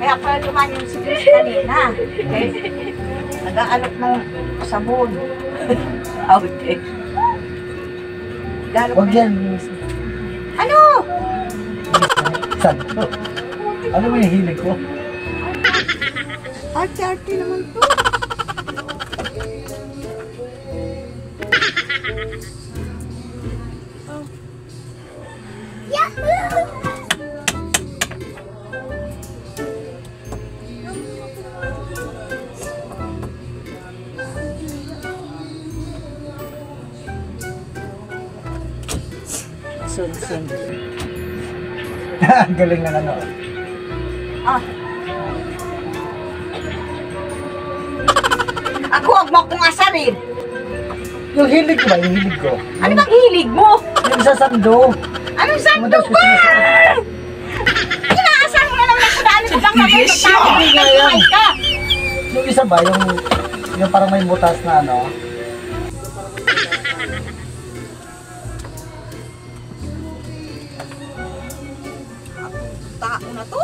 Kaya pala dumaan yung si Chris kanina. Okay? Nag-aalok ng sabon. Okay. Huwag yan. Ano? Santo. Ano mo yung hilig ko? Arte-arte naman to. Sun. Galing na ano. Ah. Ako, wag mo akong asarin. Yung hilig ko ba? Yung hilig ko. Ano bang hilig mo? Yung sa sando. Anong sando ba? Inaasar mo na naman ako daan ko lang naman ka. Yung isa ba? Yung parang may butas na ano. Tao na to?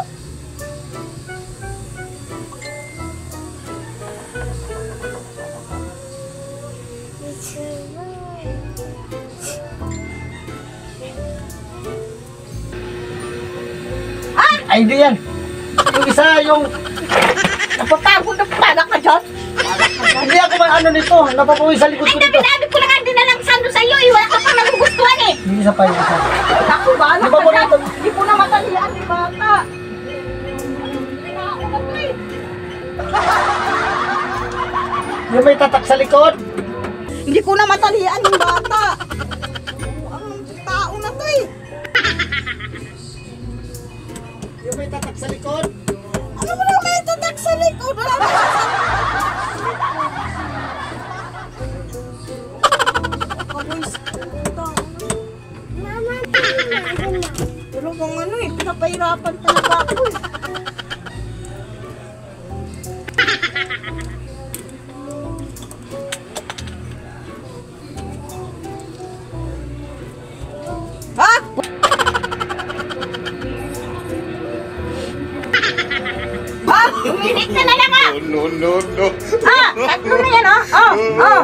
Ay, hindi yan. Yung isa, yung... Napapagod na pala ka dyan. Hindi ako may ano nito. Napapawi sa likod ko Ay, nito. dami ko lang ang dinalang sando sa iyo. Wala ka pa nagugustuhan eh. Yung isa pa, yung isa. Ako ba? Di ba po nito? Hindi ko na matalian ni bata. Ako na to eh. Yung may tatak sa likod. Hindi ko na matalian yung bata. Ang tao na to eh. Yung may tatak sa likod. Ano mo na may tatak sa likod? Wala na. Pero kung ano eh, pinapahirapan talaga ako eh. Ha? Ha? Umilit ka na lang ah! No. Ah! Tatlo na yan ah! Oh! Oh!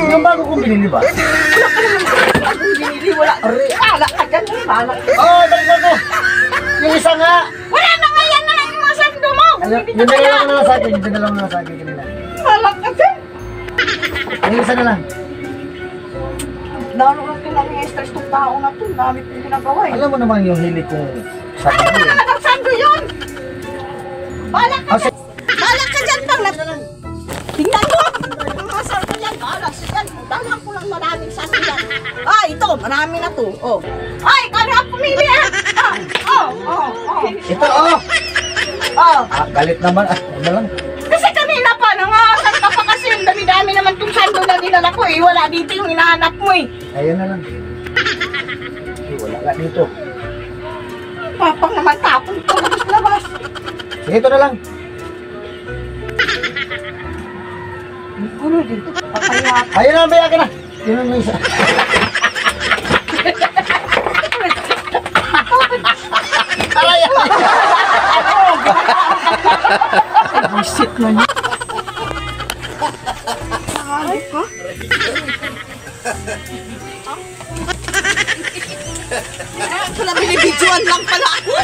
Yung bago kong binili ba? Binili, wala. Kala ka dyan, kala ka. Oh, dali ko. Yung isa nga. Wala na nga yan na lang yung mga sando mo! Ayun, yung dalawa na lang sa akin. Yung dalawa na lang sa akin kanina. Kala ka dyan! Yung isa na lang. Lalo lang kailangan yung stress ng tao na to. Dami kong ginagawa eh. Alam mo naman yung hilig kong sa Ano ba naman ang sando yun? Balak ka Ah, dyan! Balak ka dyan pang tingnan mo! Ang mga sando yan, balak sa dyan. Dalang ko lang maraming sando yan. Ah, ito, marami na to. Oh. Ay, kaya ang pumili ah! Oh. Ito, oh! Oh. Ah, galit naman. Ah, ano lang. Kasi kanina pa, nangasar ka pa kasi ang dami-dami naman itong sando na dinala ko eh. Wala dito yung hinahanap mo eh. Ayun na lang. Ay, wala ka dito. Papang naman tapon ito, labas. Sige, ito na lang. Gulo dito, papaya. Ayun na, may akin na. Yun ang isa. Aray, Visit na niya. Ay, ha? Pala binibidyoan lang pala ako.